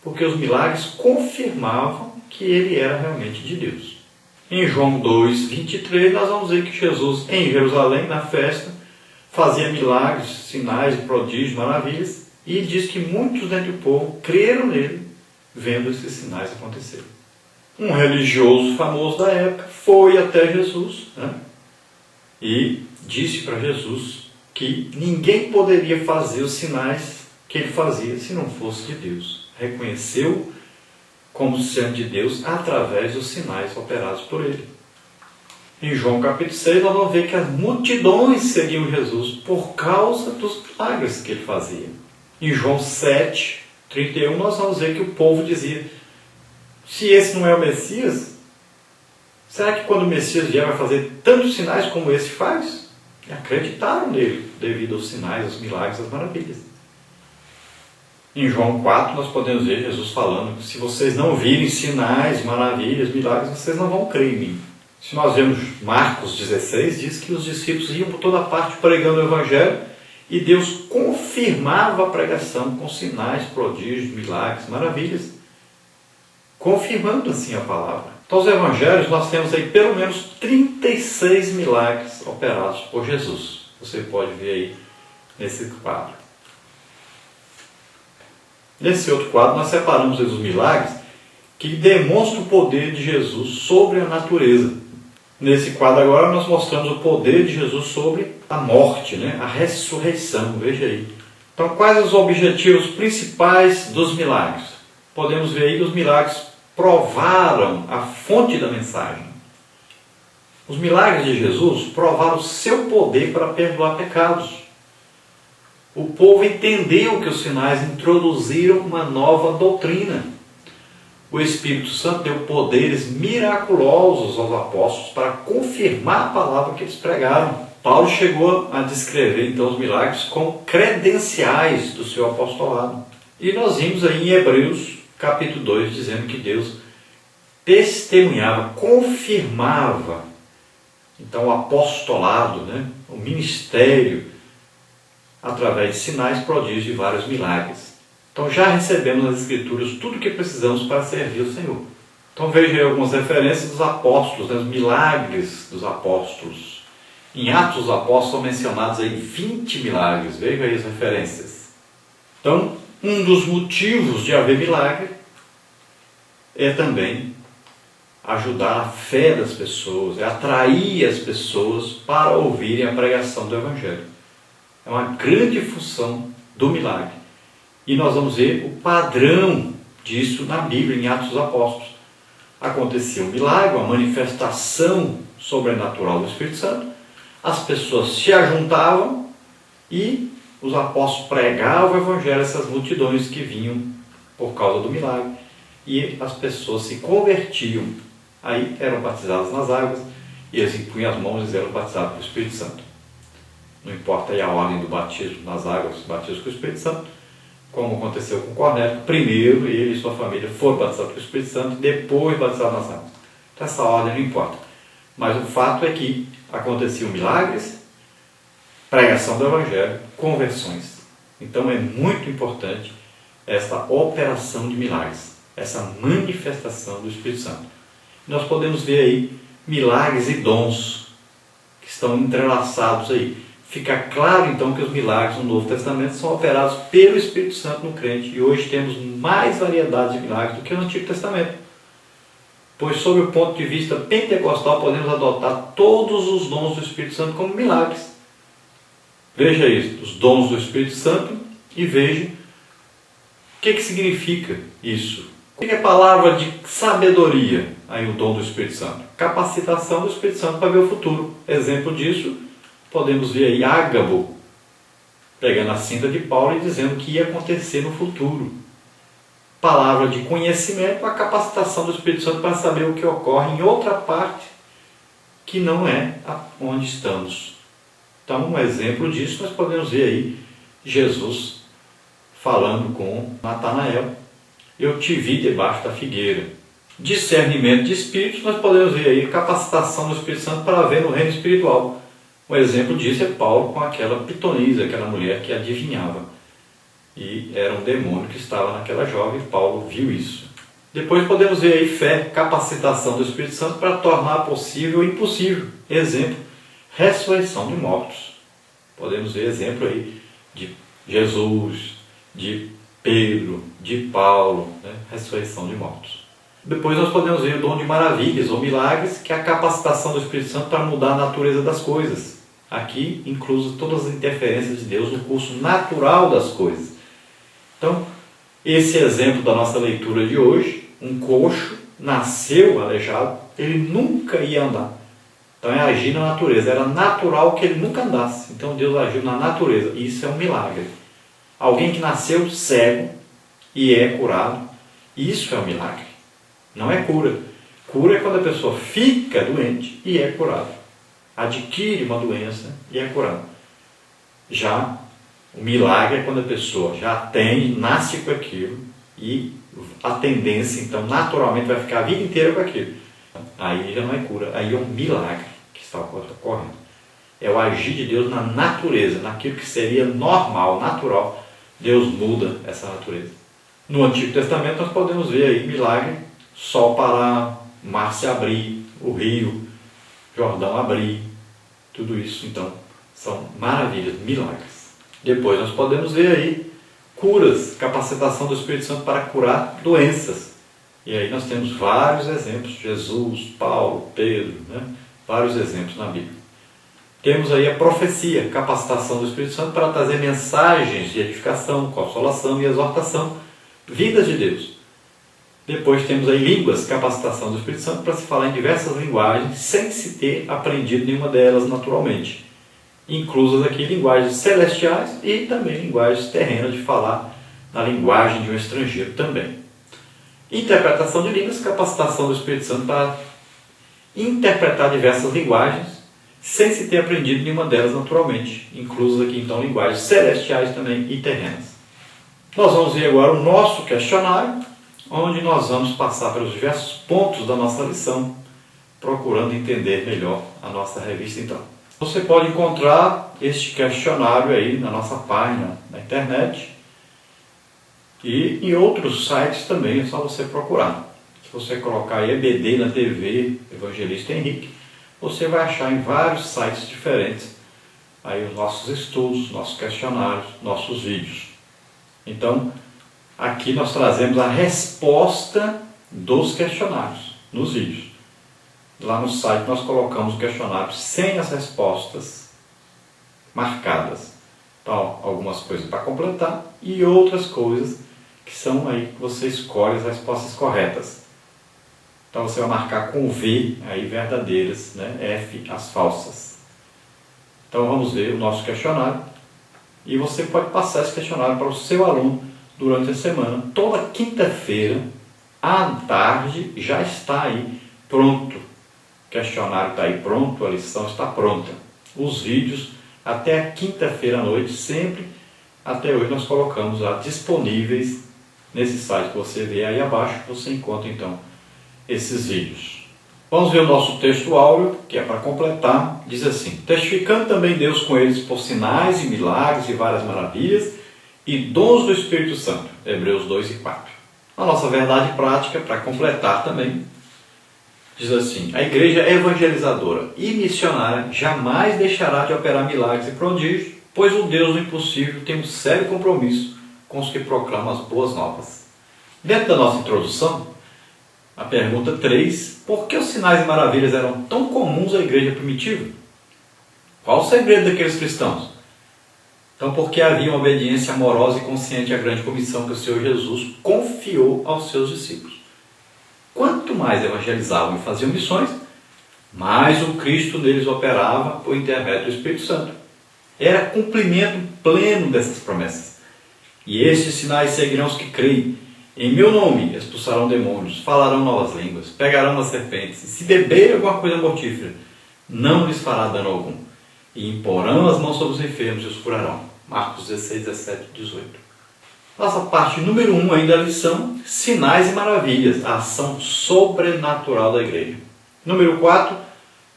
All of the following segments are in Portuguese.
porque os milagres confirmavam que ele era realmente de Deus. Em João 2:23, nós vamos ver que Jesus, em Jerusalém, na festa, fazia milagres, sinais, prodígios, maravilhas, e diz que muitos dentre o povo creram nele, vendo esses sinais acontecerem. Um religioso famoso da época foi até Jesus, e disse para Jesus que ninguém poderia fazer os sinais que ele fazia se não fosse de Deus. Reconheceu como sendo de Deus através dos sinais operados por ele. Em João capítulo 6, nós vamos ver que as multidões seguiam Jesus por causa dos milagres que ele fazia. Em João 7:31, nós vamos ver que o povo dizia: se esse não é o Messias, será que quando o Messias vier vai fazer tantos sinais como esse faz? E acreditaram nele devido aos sinais, aos milagres, às maravilhas. Em João 4, nós podemos ver Jesus falando: se vocês não virem sinais, maravilhas, milagres, vocês não vão crer em mim. Se nós vemos Marcos 16, diz que os discípulos iam por toda parte pregando o Evangelho e Deus confirmava a pregação com sinais, prodígios, milagres, maravilhas, confirmando assim a palavra. Então, os Evangelhos, nós temos aí pelo menos 36 milagres operados por Jesus. Você pode ver aí nesse quadro. Nesse outro quadro, nós separamos os milagres que demonstram o poder de Jesus sobre a natureza. Nesse quadro agora, nós mostramos o poder de Jesus sobre a morte, a ressurreição. Veja aí. Então, quais os objetivos principais dos milagres? Podemos ver aí que os milagres provaram a fonte da mensagem. Os milagres de Jesus provaram o seu poder para perdoar pecados. O povo entendeu que os sinais introduziram uma nova doutrina. O Espírito Santo deu poderes miraculosos aos apóstolos para confirmar a palavra que eles pregaram. Paulo chegou a descrever então os milagres como credenciais do seu apostolado. E nós vimos aí em Hebreus capítulo 2 dizendo que Deus testemunhava, confirmava então o apostolado, o ministério, através de sinais, prodígios e vários milagres. Então já recebemos nas Escrituras tudo o que precisamos para servir o Senhor. Então veja aí algumas referências dos apóstolos, os milagres dos apóstolos. Em Atos dos Apóstolos são mencionados aí 20 milagres, veja aí as referências. Então, um dos motivos de haver milagre é também ajudar a fé das pessoas, é atrair as pessoas para ouvirem a pregação do Evangelho. É uma grande função do milagre. E nós vamos ver o padrão disso na Bíblia, em Atos dos Apóstolos. Acontecia um milagre, uma manifestação sobrenatural do Espírito Santo, as pessoas se ajuntavam e os apóstolos pregavam o Evangelho a essas multidões que vinham por causa do milagre, e as pessoas se convertiam. Aí eram batizadas nas águas, e eles impunham as mãos e eram batizados pelo Espírito Santo. Não importa aí a ordem do batismo nas águas, batismo com o Espírito Santo, como aconteceu com Cornélio, primeiro ele e sua família foram batizados pelo Espírito Santo, depois batizados nas águas. Então essa ordem não importa. Mas o fato é que aconteciam milagres, pregação do Evangelho, conversões. Então é muito importante esta operação de milagres, essa manifestação do Espírito Santo. Nós podemos ver aí milagres e dons que estão entrelaçados aí. Fica claro então que os milagres no Novo Testamento são operados pelo Espírito Santo no crente, e hoje temos mais variedade de milagres do que no Antigo Testamento. Pois, sob o ponto de vista pentecostal, podemos adotar todos os dons do Espírito Santo como milagres. Veja isso, os dons do Espírito Santo, e veja o que significa isso. O que é a palavra de sabedoria, aí o dom do Espírito Santo? Capacitação do Espírito Santo para ver o futuro. Exemplo disso, podemos ver aí Ágabo pegando a cinta de Paulo e dizendo o que ia acontecer no futuro. Palavra de conhecimento, a capacitação do Espírito Santo para saber o que ocorre em outra parte que não é onde estamos. Então, um exemplo disso nós podemos ver aí Jesus falando com Natanael: eu te vi debaixo da figueira. Discernimento de espíritos, nós podemos ver aí capacitação do Espírito Santo para ver no reino espiritual. Um exemplo disso é Paulo com aquela pitonisa, aquela mulher que adivinhava. E era um demônio que estava naquela jovem, Paulo viu isso. Depois podemos ver aí fé, capacitação do Espírito Santo para tornar possível o impossível. Exemplo, ressurreição de mortos. Podemos ver exemplo aí de Jesus, de Pedro, de Paulo, né? Ressurreição de mortos. Depois nós podemos ver o dom de maravilhas ou milagres, que é a capacitação do Espírito Santo para mudar a natureza das coisas. Aqui incluso todas as interferências de Deus no curso natural das coisas. Então, esse exemplo da nossa leitura de hoje, um coxo nasceu aleijado, ele nunca ia andar. Então é agir na natureza, era natural que ele nunca andasse. Então Deus agiu na natureza, isso é um milagre. Alguém que nasceu cego e é curado, isso é um milagre. Não é cura. Cura é quando a pessoa fica doente e é curado. Adquire uma doença e é curado. Já o milagre é quando a pessoa já tem, nasce com aquilo e a tendência, então, naturalmente vai ficar a vida inteira com aquilo. Aí já não é cura, aí é um milagre que está ocorrendo. É o agir de Deus na natureza, naquilo que seria normal, natural. Deus muda essa natureza. No Antigo Testamento nós podemos ver aí milagre, sol parar, mar se abrir, o rio, Jordão abrir, tudo isso então são maravilhas, milagres. Depois nós podemos ver aí curas, capacitação do Espírito Santo para curar doenças. E aí nós temos vários exemplos, Jesus, Paulo, Pedro, né? Vários exemplos na Bíblia. Temos aí a profecia, capacitação do Espírito Santo para trazer mensagens de edificação, consolação e exortação, vidas de Deus. Depois temos aí línguas, capacitação do Espírito Santo para se falar em diversas linguagens, sem se ter aprendido nenhuma delas naturalmente. Inclusas aqui linguagens celestiais e também linguagens terrenas, de falar na linguagem de um estrangeiro também. Interpretação de línguas, capacitação do Espírito Santo para interpretar diversas linguagens, sem se ter aprendido nenhuma delas naturalmente. Inclusas aqui então linguagens celestiais também e terrenas. Nós vamos ver agora o nosso questionário, onde nós vamos passar pelos diversos pontos da nossa lição, procurando entender melhor a nossa revista então. Você pode encontrar este questionário aí na nossa página na internet e em outros sites também, é só você procurar. Se você colocar aí EBD na TV, Evangelista Henrique, você vai achar em vários sites diferentes aí os nossos estudos, nossos questionários, nossos vídeos. Então, aqui nós trazemos a resposta dos questionários nos vídeos. Lá no site nós colocamos o questionário sem as respostas marcadas. Então, algumas coisas para completar e outras coisas que são aí que você escolhe as respostas corretas. Então você vai marcar com V, aí verdadeiras, né? F, as falsas. Então vamos ver o nosso questionário. E você pode passar esse questionário para o seu aluno durante a semana. Toda quinta-feira, à tarde, já está aí pronto. O questionário está aí pronto, a lição está pronta. Os vídeos até a quinta-feira à noite, sempre até hoje nós colocamos lá disponíveis nesse site que você vê aí abaixo. Você encontra então esses vídeos. Vamos ver o nosso texto áureo, que é para completar. Diz assim: testificando também Deus com eles por sinais e milagres e várias maravilhas e dons do Espírito Santo. Hebreus 2 e 4. A nossa verdade prática, para completar também, diz assim: a igreja evangelizadora e missionária jamais deixará de operar milagres e prodígios, pois o Deus do impossível tem um sério compromisso com os que proclamam as boas novas. Dentro da nossa introdução, a pergunta 3, por que os sinais e maravilhas eram tão comuns à igreja primitiva? Qual o segredo daqueles cristãos? Então, porque havia uma obediência amorosa e consciente à grande comissão que o Senhor Jesus confiou aos seus discípulos. Quanto mais evangelizavam e faziam missões, mais o Cristo neles operava por intermédio do Espírito Santo. Era cumprimento pleno dessas promessas. E estes sinais seguirão os que creem. Em meu nome expulsarão demônios, falarão novas línguas, pegarão as serpentes, e se beberem alguma coisa mortífera, não lhes fará dano algum. E imporão as mãos sobre os enfermos e os curarão. Marcos 16, 17, 18. Nossa parte número 1 ainda da lição, sinais e maravilhas, a ação sobrenatural da igreja. Número 4,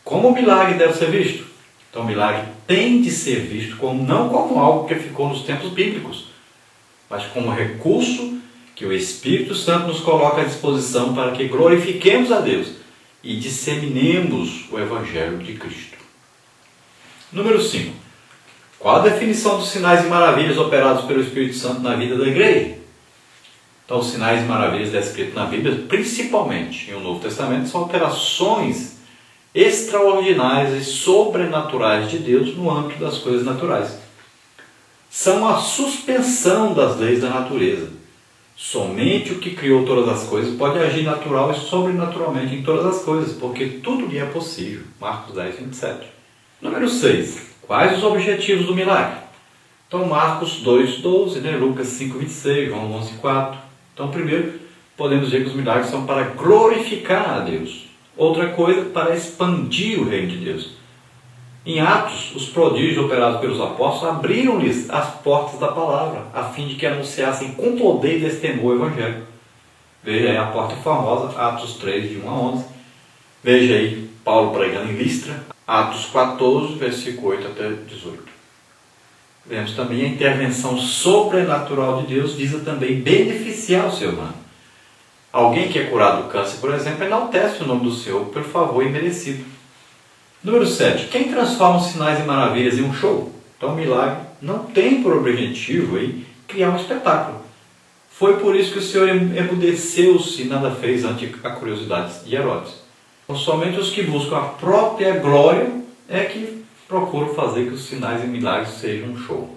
como o milagre deve ser visto? Então o milagre tem de ser visto não como algo que ficou nos tempos bíblicos, mas como recurso que o Espírito Santo nos coloca à disposição para que glorifiquemos a Deus e disseminemos o Evangelho de Cristo. Número 5. Qual a definição dos sinais e maravilhas operados pelo Espírito Santo na vida da igreja? Então, os sinais e maravilhas descritos na Bíblia, principalmente no Novo Testamento, são operações extraordinárias e sobrenaturais de Deus no âmbito das coisas naturais. São a suspensão das leis da natureza. Somente o que criou todas as coisas pode agir natural e sobrenaturalmente em todas as coisas, porque tudo lhe é possível. Marcos 10, 27. Número 6. Quais os objetivos do milagre? Então, Marcos 2, 12, Lucas 5, 26, João 11, 4. Então, primeiro, podemos ver que os milagres são para glorificar a Deus. Outra coisa, para expandir o reino de Deus. Em Atos, os prodígios operados pelos apóstolos abriram-lhes as portas da palavra, a fim de que anunciassem com poder e destemor o Evangelho. Veja aí a porta famosa, Atos 3, de 1 a 11. Veja aí Paulo pregando em Listra, Atos 14, versículo 8 até 18. Vemos também a intervenção sobrenatural de Deus visa também beneficiar o ser humano. Alguém que é curado do câncer, por exemplo, enaltece o nome do Senhor pelo favor imerecido. Número 7. Quem transforma os sinais e maravilhas em um show? Então o milagre não tem por objetivo criar um espetáculo. Foi por isso que o Senhor emudeceu-se e nada fez ante a curiosidade de Herodes. Então, somente os que buscam a própria glória é que procuram fazer que os sinais e milagres sejam um show.